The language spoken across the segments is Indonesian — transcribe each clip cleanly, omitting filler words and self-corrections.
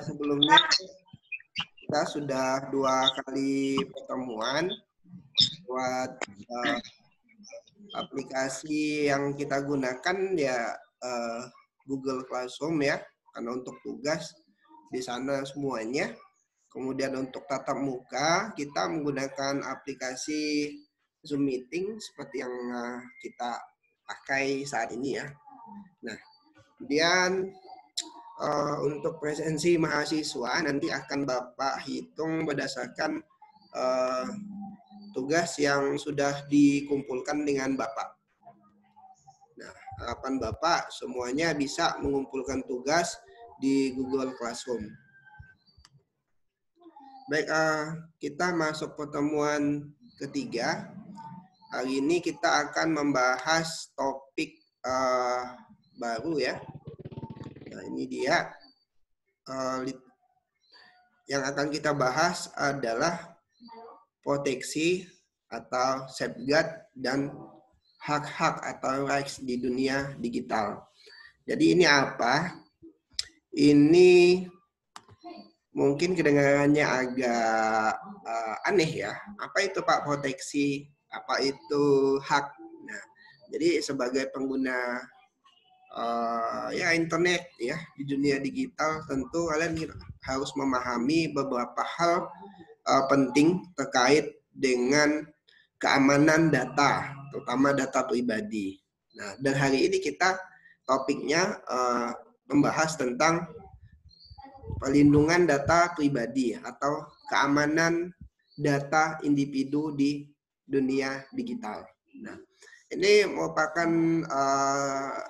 sebelumnya kita sudah 2 kali pertemuan buat aplikasi yang kita gunakan ya Google Classroom ya, karena untuk tugas di sana semuanya. Kemudian untuk tatap muka kita menggunakan aplikasi Zoom Meeting seperti yang kita pakai saat ini ya. Nah, kemudian untuk presensi mahasiswa nanti akan Bapak hitung berdasarkan tugas yang sudah dikumpulkan dengan Bapak. Nah, harapan Bapak semuanya bisa mengumpulkan tugas di Google Classroom. Baik, kita masuk pertemuan ketiga. Hari ini kita akan membahas topik baru ya. Nah, ini dia. Yang akan kita bahas adalah proteksi atau safeguard dan hak-hak atau rights di dunia digital. Jadi ini apa? Ini mungkin kedengarannya agak aneh ya. Apa itu Pak proteksi? Apa itu hak? Nah, jadi sebagai pengguna ya internet ya di dunia digital, tentu kalian harus memahami beberapa hal penting terkait dengan keamanan data, terutama data pribadi. Nah, dan hari ini kita topiknya membahas tentang perlindungan data pribadi atau keamanan data individu di dunia digital. Nah, ini merupakan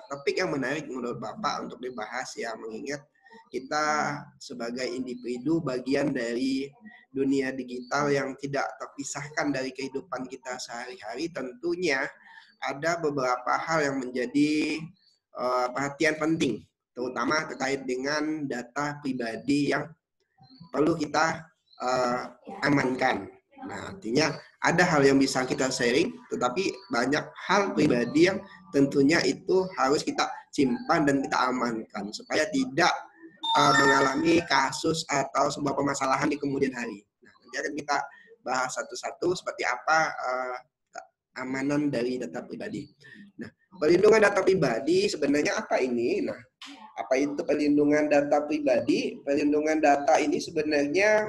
topik yang menarik menurut Bapak untuk dibahas ya, mengingat kita sebagai individu bagian dari dunia digital yang tidak terpisahkan dari kehidupan kita sehari-hari. Tentunya ada beberapa hal yang menjadi perhatian penting, terutama terkait dengan data pribadi yang perlu kita amankan. Nah, artinya ada hal yang bisa kita sharing, tetapi banyak hal pribadi yang tentunya itu harus kita simpan dan kita amankan supaya tidak mengalami kasus atau sebuah permasalahan di kemudian hari. Nah, nanti akan kita bahas satu-satu seperti apa keamanan dari data pribadi. Nah, perlindungan data pribadi sebenarnya apa ini? Nah, apa itu perlindungan data pribadi? Perlindungan data ini sebenarnya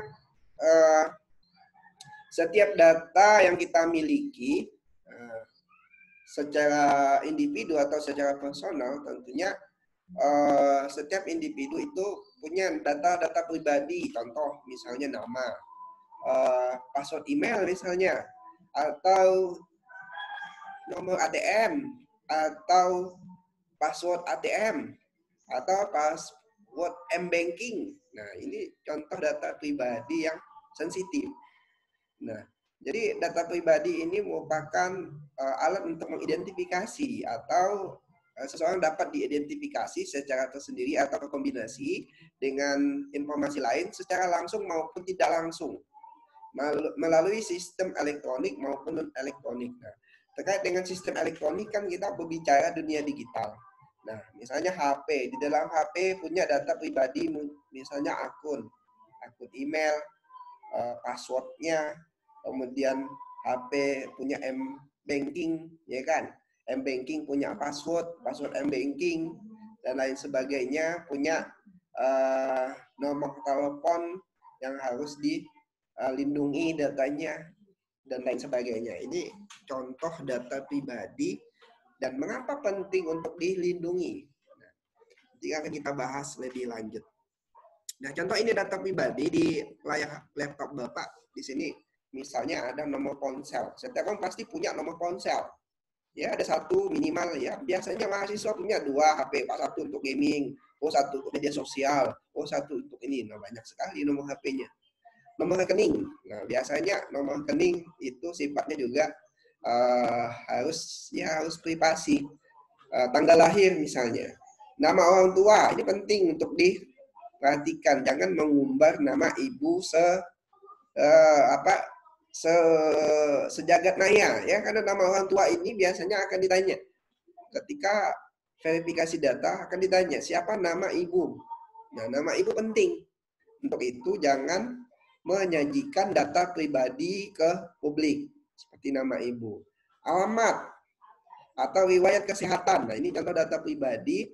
setiap data yang kita miliki secara individu atau secara personal, tentunya setiap individu itu punya data-data pribadi. Contoh misalnya nama, password email misalnya, atau nomor ATM, atau password ATM, atau password M-Banking. Nah, ini contoh data pribadi yang sensitif. Nah, jadi data pribadi ini merupakan alat untuk mengidentifikasi atau seseorang dapat diidentifikasi secara tersendiri atau terkombinasi dengan informasi lain secara langsung maupun tidak langsung melalui sistem elektronik maupun non-elektronik. Nah, terkait dengan sistem elektronik kan kita berbicara dunia digital. Nah, misalnya HP, di dalam HP punya data pribadi, misalnya akun email, passwordnya, kemudian HP punya M-Banking, ya kan? M-Banking punya password M-Banking, dan lain sebagainya, punya nomor telepon yang harus dilindungi datanya, dan lain sebagainya. Ini contoh data pribadi dan mengapa penting untuk dilindungi. Nah, nanti akan kita bahas lebih lanjut. Nah, contoh ini data pribadi di layar laptop Bapak. Di sini misalnya ada nomor ponsel. Setiap orang pasti punya nomor ponsel. Ya, ada satu minimal ya. Biasanya mahasiswa punya 2 HP, satu untuk gaming, satu untuk media sosial, satu untuk ini. Nah, banyak sekali nomor HP-nya. Nomor rekening. Nah, biasanya nomor rekening itu sifatnya juga harus privasi. Tanggal lahir misalnya. Nama orang tua, ini penting untuk diperhatikan. Jangan mengumbar nama ibu sejagat raya ya, karena nama orang tua ini biasanya akan ditanya ketika verifikasi data, akan ditanya siapa nama ibu. Nah, nama ibu penting. Untuk itu jangan menyajikan data pribadi ke publik seperti nama ibu, alamat, atau riwayat kesehatan. Nah, ini contoh data pribadi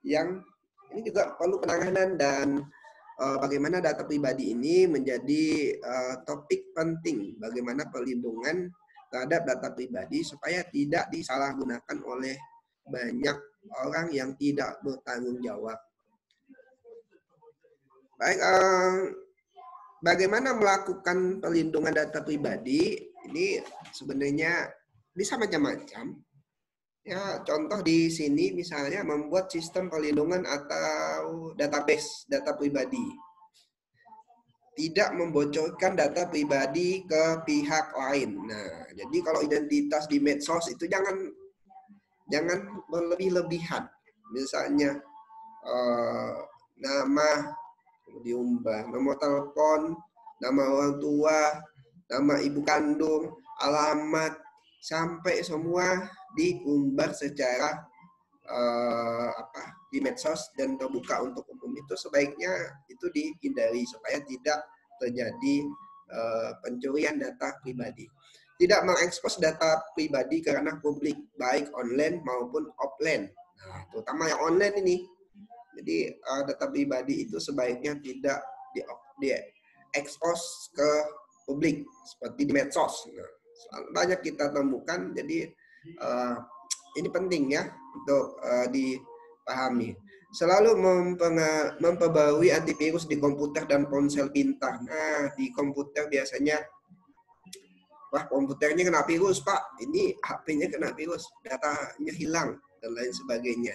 yang ini juga perlu penanganan, dan bagaimana data pribadi ini menjadi topik penting, bagaimana perlindungan terhadap data pribadi supaya tidak disalahgunakan oleh banyak orang yang tidak bertanggung jawab. Baik, bagaimana melakukan perlindungan data pribadi? Ini sebenarnya bisa macam-macam. Ya, contoh di sini misalnya membuat sistem perlindungan atau database data pribadi. Tidak membocorkan data pribadi ke pihak lain. Nah, jadi kalau identitas di medsos itu jangan berlebih-lebihan. Misalnya nama diubah, nomor telepon, nama orang tua, nama ibu kandung, alamat, sampai semua diumbar secara di medsos dan terbuka untuk umum. Itu sebaiknya itu dihindari supaya tidak terjadi pencurian data pribadi. Tidak mengekspos data pribadi karena publik, baik online maupun offline. Nah, terutama yang online ini. Jadi data pribadi itu sebaiknya tidak diekspos ke publik seperti di medsos. Nah, banyak kita temukan, jadi ini penting ya untuk dipahami. Selalu memperbarui antivirus di komputer dan ponsel pintar. Nah, di komputer biasanya, wah komputernya kena virus Pak, ini HP-nya kena virus, datanya hilang, dan lain sebagainya.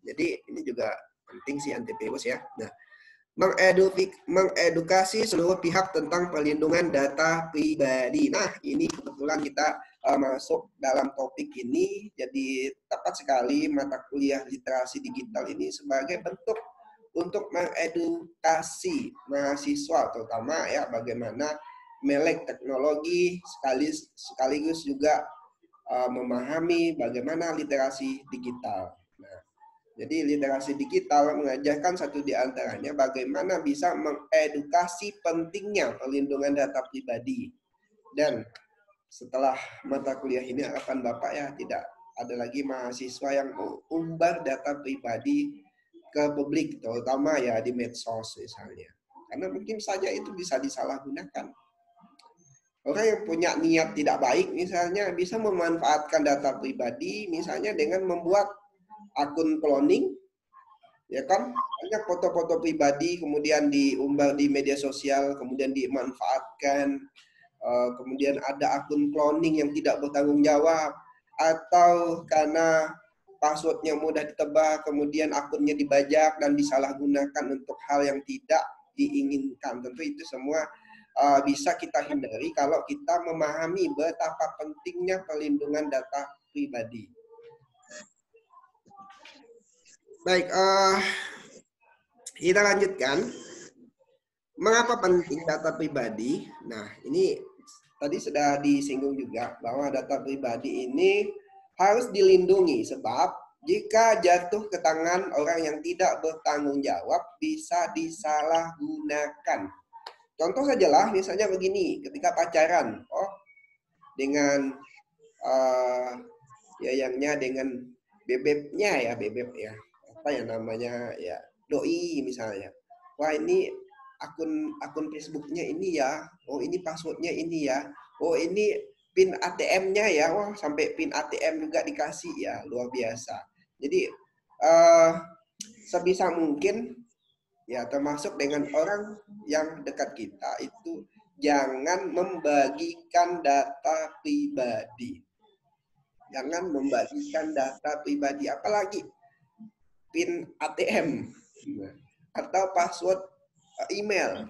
Jadi ini juga penting sih antivirus ya. Nah, mengedukasi seluruh pihak tentang perlindungan data pribadi. Nah, ini kebetulan kita masuk dalam topik ini, jadi tepat sekali mata kuliah literasi digital ini sebagai bentuk untuk mengedukasi mahasiswa, terutama ya bagaimana melek teknologi, sekaligus juga memahami bagaimana literasi digital. Nah, jadi literasi digital mengajarkan satu di antaranya bagaimana bisa mengedukasi pentingnya perlindungan data pribadi. Dan setelah mata kuliah ini harapan Bapak ya tidak ada lagi mahasiswa yang umbar data pribadi ke publik, terutama ya di medsos misalnya. Karena mungkin saja itu bisa disalahgunakan. Orang yang punya niat tidak baik misalnya bisa memanfaatkan data pribadi misalnya dengan membuat akun cloning, ya kan, banyak foto-foto pribadi kemudian diumbar di media sosial, kemudian dimanfaatkan, kemudian ada akun cloning yang tidak bertanggung jawab, atau karena passwordnya mudah ditebak, kemudian akunnya dibajak dan disalahgunakan untuk hal yang tidak diinginkan. Tentu itu semua bisa kita hindari kalau kita memahami betapa pentingnya perlindungan data pribadi. Baik, kita lanjutkan. Mengapa penting data pribadi? Nah, ini tadi sudah disinggung juga bahwa data pribadi ini harus dilindungi sebab jika jatuh ke tangan orang yang tidak bertanggung jawab bisa disalahgunakan. Contoh sajalah misalnya begini, ketika pacaran, dengan yayangnya dengan bebeknya ya, bebek ya, apa ya namanya ya, doi misalnya. Wah, ini akun Facebooknya ini ya, oh ini passwordnya ini ya, oh ini pin ATM-nya ya, wah sampai pin ATM juga dikasih ya, luar biasa. Jadi sebisa mungkin ya termasuk dengan orang yang dekat kita itu jangan membagikan data pribadi. Jangan membagikan data pribadi, apalagi PIN ATM atau password email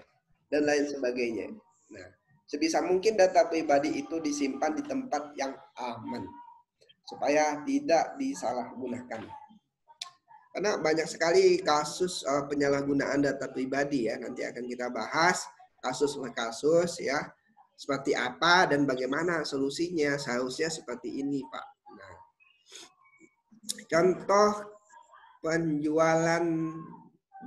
dan lain sebagainya. Nah, sebisa mungkin data pribadi itu disimpan di tempat yang aman supaya tidak disalahgunakan. Karena banyak sekali kasus penyalahgunaan data pribadi ya, nanti akan kita bahas kasus per kasus ya, seperti apa dan bagaimana solusinya, seharusnya seperti ini Pak. Nah, contoh penjualan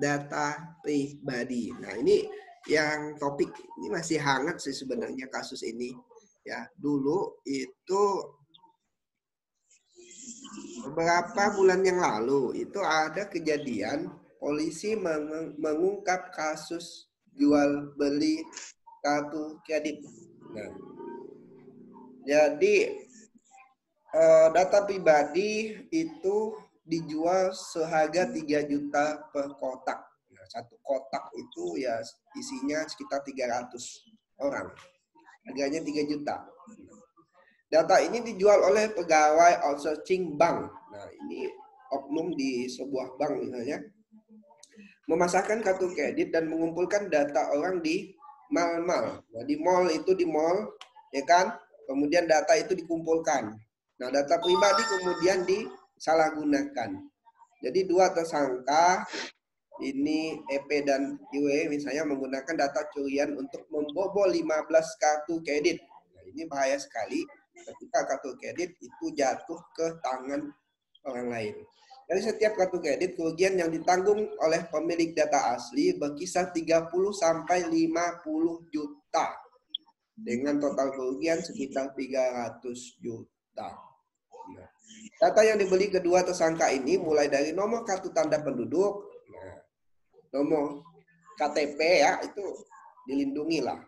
data pribadi. Nah, ini yang topik ini masih hangat sih sebenarnya kasus ini. Ya, dulu itu beberapa bulan yang lalu itu ada kejadian polisi mengungkap kasus jual beli kartu kredit. Nah, jadi data pribadi itu dijual seharga 3 juta per kotak. Nah, satu kotak itu ya isinya sekitar 300 orang. Harganya 3 juta. Data ini dijual oleh pegawai outsourcing bank. Nah, ini oknum di sebuah bank misalnya memasarkan kartu kredit dan mengumpulkan data orang di mal-mal. Nah, di mall itu di mall, ya kan? Kemudian data itu dikumpulkan. Nah, data pribadi kemudian disalahgunakan. Jadi dua tersangka ini EP dan IW misalnya menggunakan data curian untuk membobol 15 kartu kredit. Nah, ini bahaya sekali ketika kartu kredit itu jatuh ke tangan orang lain. Dari setiap kartu kredit, kerugian yang ditanggung oleh pemilik data asli berkisar 30 sampai 50 juta. Dengan total kerugian sekitar 300 juta. Nah, data yang dibeli kedua tersangka ini mulai dari nomor kartu tanda penduduk, nah, nomor KTP ya, itu dilindungi lah.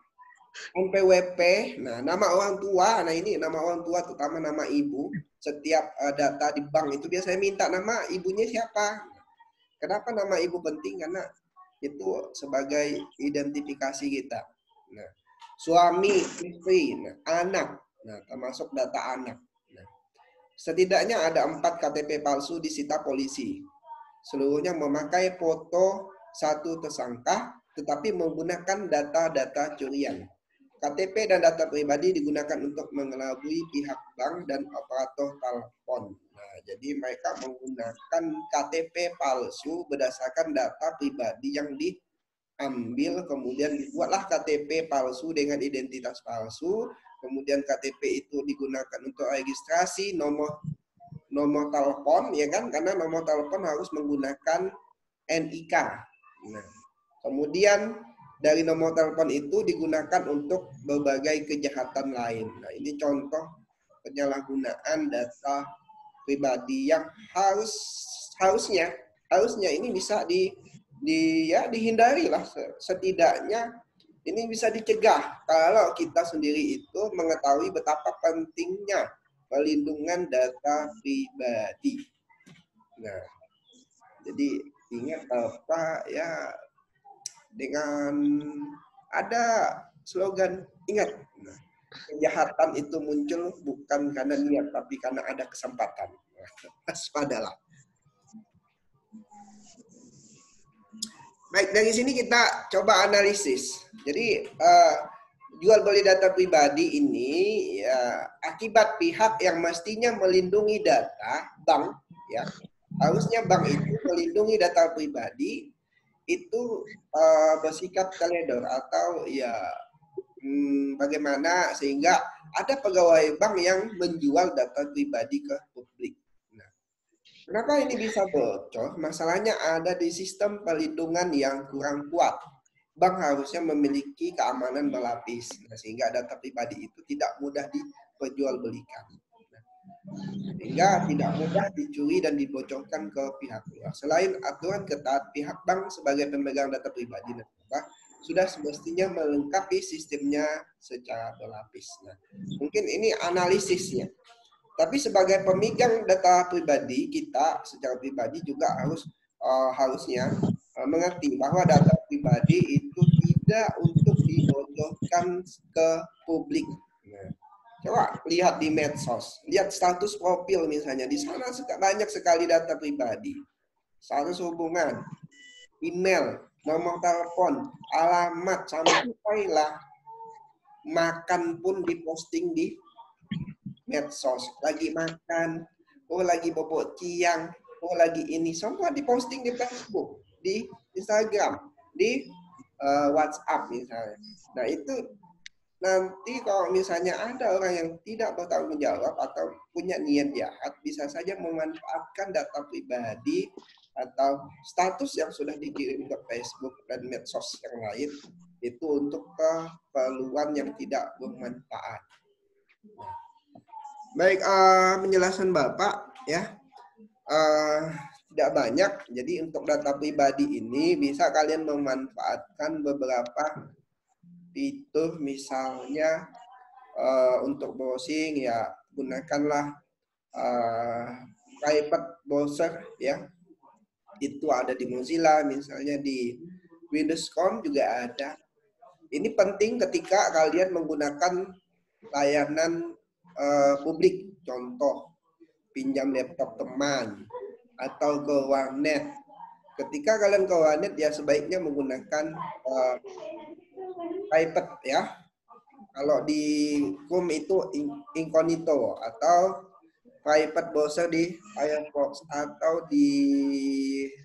NPWP, nah nama orang tua, nah ini nama orang tua terutama nama ibu, setiap data di bank itu biasanya minta nama ibunya siapa. Kenapa nama ibu penting? Karena itu sebagai identifikasi kita. Nah, suami, istri, nah, anak, nah termasuk data anak. Nah, setidaknya ada 4 KTP palsu disita polisi. Seluruhnya memakai foto satu tersangka, tetapi menggunakan data-data curian. KTP dan data pribadi digunakan untuk mengelabui pihak bank dan operator telepon. Nah, jadi mereka menggunakan KTP palsu berdasarkan data pribadi yang diambil, kemudian dibuatlah KTP palsu dengan identitas palsu, kemudian KTP itu digunakan untuk registrasi nomor telepon, ya kan? Karena nomor telepon harus menggunakan NIK. Nah, kemudian dari nomor telepon itu digunakan untuk berbagai kejahatan lain. Nah, ini contoh penyalahgunaan data pribadi yang harusnya ini bisa dihindari lah, setidaknya ini bisa dicegah kalau kita sendiri itu mengetahui betapa pentingnya perlindungan data pribadi. Nah, jadi ingat apa ya, dengan ada slogan ingat, nah, kejahatan itu muncul bukan karena niat tapi karena ada kesempatan. Waspadalah. Baik, dari sini kita coba analisis. Jadi jual beli data pribadi ini ya, akibat pihak yang mestinya melindungi data bank, ya harusnya bank itu melindungi data pribadi itu bersikap teledor atau ya bagaimana sehingga ada pegawai bank yang menjual data pribadi ke publik. Nah, kenapa ini bisa bocor? Masalahnya ada di sistem perlindungan yang kurang kuat. Bank harusnya memiliki keamanan berlapis, nah, sehingga data pribadi itu tidak mudah diperjualbelikan. Sehingga tidak mudah dicuri dan dibocorkan ke pihak luar. Selain aturan ketat, pihak bank sebagai pemegang data pribadi nasabah sudah semestinya melengkapi sistemnya secara berlapis. Nah, mungkin ini analisisnya. Tapi sebagai pemegang data pribadi, kita secara pribadi juga harusnya mengerti bahwa data pribadi itu tidak untuk dibocorkan ke publik. Nah, coba lihat di medsos, lihat status profil misalnya, di sana banyak sekali data pribadi, status hubungan, email, nomor telepon, alamat, sampailah makan pun diposting di medsos, lagi makan, oh lagi bobok ciang, oh lagi ini, semua diposting di Facebook, di Instagram, di WhatsApp misalnya. Nah itu nanti kalau misalnya ada orang yang tidak bertanggung jawab atau punya niat jahat, bisa saja memanfaatkan data pribadi atau status yang sudah dikirim ke Facebook dan medsos yang lain itu untuk keperluan yang tidak bermanfaat. Baik, penjelasan Bapak ya tidak banyak. Jadi untuk data pribadi ini bisa kalian memanfaatkan beberapa fitur, misalnya untuk browsing ya gunakanlah private browser ya. Itu ada di Mozilla, misalnya di Windows.com juga ada. Ini penting ketika kalian menggunakan layanan publik, contoh pinjam laptop teman atau ke warnet. Ketika kalian ke warnet ya sebaiknya menggunakan private ya. Kalau di Chrome itu incognito atau private browser di Firefox, atau di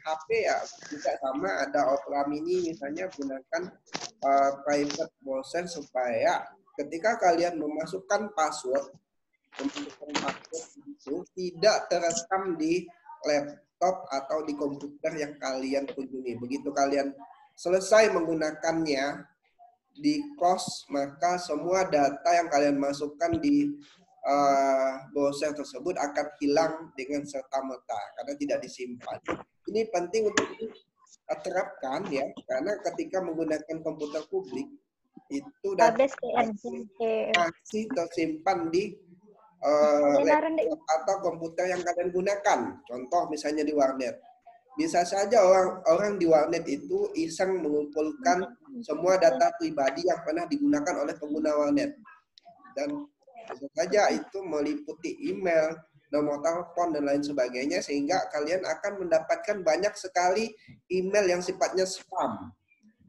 HP ya juga sama, ada Opera Mini misalnya, gunakan private browser supaya ketika kalian memasukkan password itu tidak terekam di laptop atau di komputer yang kalian kunjungi. Begitu kalian selesai menggunakannya di close, maka semua data yang kalian masukkan di browser tersebut akan hilang dengan serta-merta karena tidak disimpan. Ini penting untuk diterapkan ya, karena ketika menggunakan komputer publik itu data masih tersimpan di laptop atau komputer yang kalian gunakan. Contoh misalnya di warnet. Bisa saja orang di warnet itu iseng mengumpulkan semua data pribadi yang pernah digunakan oleh pengguna warnet. Dan bisa saja itu meliputi email, nomor telepon, dan lain sebagainya, sehingga kalian akan mendapatkan banyak sekali email yang sifatnya spam,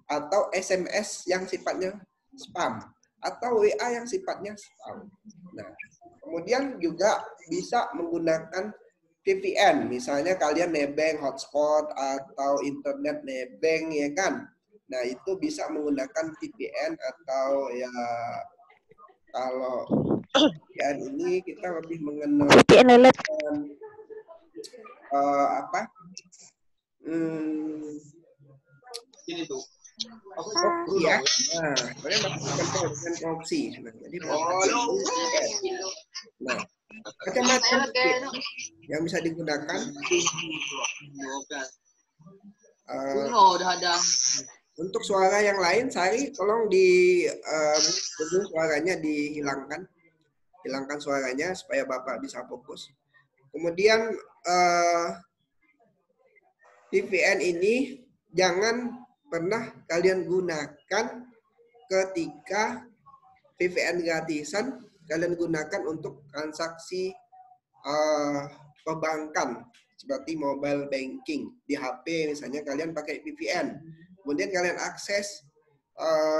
atau SMS yang sifatnya spam, atau WA yang sifatnya spam. Nah, kemudian juga bisa menggunakan VPN, misalnya kalian nebeng hotspot atau internet nebeng ya kan. Nah, itu bisa menggunakan VPN atau ya kalau VPN ini kita lebih mengenal apa? Ini tuh. Ya, nah, sebenarnya masih dengan proxy. Nah, jadi nah, macam-macam yang bisa digunakan. Udah ada. Untuk suara yang lain, Sari, tolong di suaranya dihilangkan. Hilangkan suaranya supaya Bapak bisa fokus. Kemudian VPN ini jangan pernah kalian gunakan ketika VPN gratisan kalian gunakan untuk transaksi perbankan seperti mobile banking di HP, misalnya kalian pakai VPN, kemudian kalian akses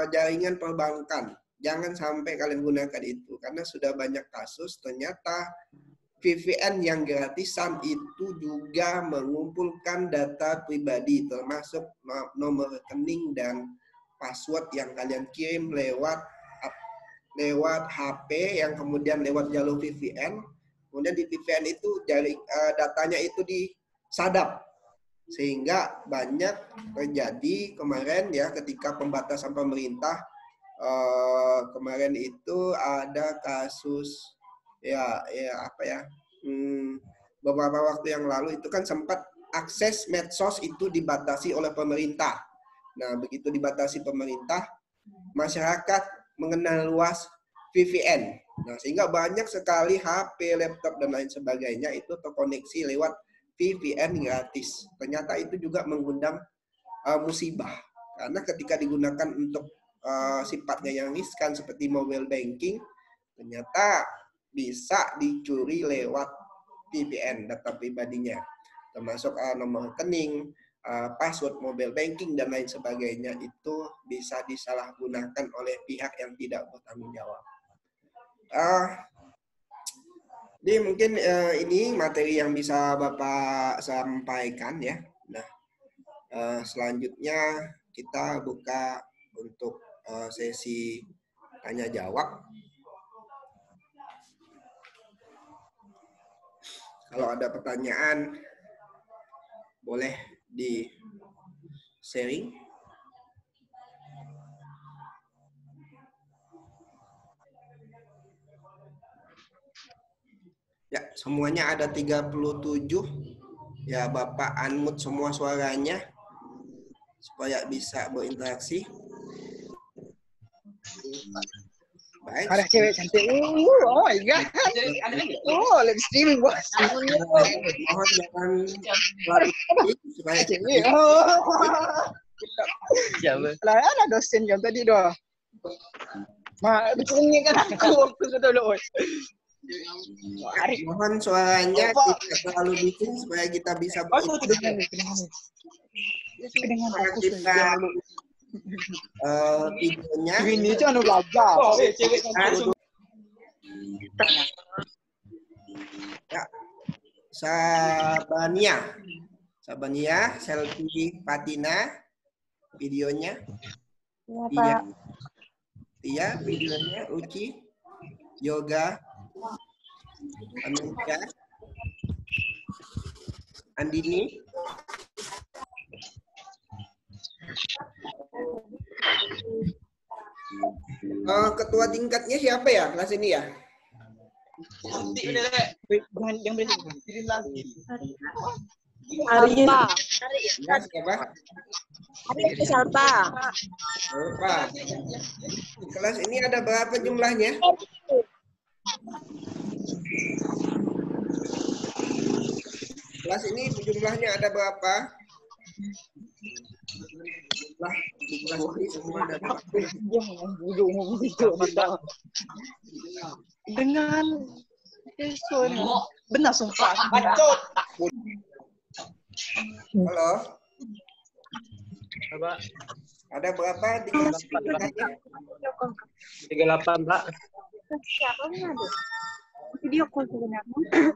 jaringan perbankan. Jangan sampai kalian gunakan itu, karena sudah banyak kasus ternyata VPN yang gratisan itu juga mengumpulkan data pribadi, termasuk nomor rekening dan password yang kalian kirim lewat HP yang kemudian lewat jalur VPN. Kemudian di VPN itu datanya itu disadap, sehingga banyak terjadi kemarin ya ketika pembatasan pemerintah kemarin itu ada kasus beberapa waktu yang lalu itu kan sempat akses medsos itu dibatasi oleh pemerintah. Nah, begitu dibatasi pemerintah, masyarakat mengenal luas VPN. Nah, sehingga banyak sekali HP, laptop, dan lain sebagainya itu terkoneksi lewat VPN gratis. Ternyata itu juga mengundang musibah. Karena ketika digunakan untuk sifatnya yang riskan seperti mobile banking, ternyata bisa dicuri lewat VPN data pribadinya. Termasuk nomor rekening, password mobile banking, dan lain sebagainya itu bisa disalahgunakan oleh pihak yang tidak bertanggung jawab. Jadi mungkin ini materi yang bisa Bapak sampaikan ya. Nah, selanjutnya kita buka untuk sesi tanya jawab. Kalau ada pertanyaan boleh di sharing. Ya, semuanya ada 37. Ya, Bapak unmute semua suaranya supaya bisa berinteraksi. Baik. Ada cewek cantik. Oh my god. Oh, live streaming bos. Mohon jangan terlalu tinggi supaya Cewek. Oh. Lah ada dosen yang tadi doh. Ma, ini kan aku waktu itu dulu. mohon suaranya tidak terlalu bising supaya kita bisa berinteraksi. Kedengaran aku Kita videonya ini itu anu gajah. Cewek cantik. ya, Sabania, Selfie Patina, videonya. Tia, videonya. Uci, Yoga, Anuka, Andini. Ketua tingkatnya siapa ya kelas ini ya? Yang berisik lagi. Arina. Ya, siapa? Arina Salpa. Lupa. Kelas ini ada berapa jumlahnya? Kelas ini jumlahnya ada berapa? Jumlah di kelas ini semua ada berapa? Dengan benar sumpah. Halo? Pak. Ada berapa di kelas ini? 38, Pak. Siapa nih? Video call sebenarnya.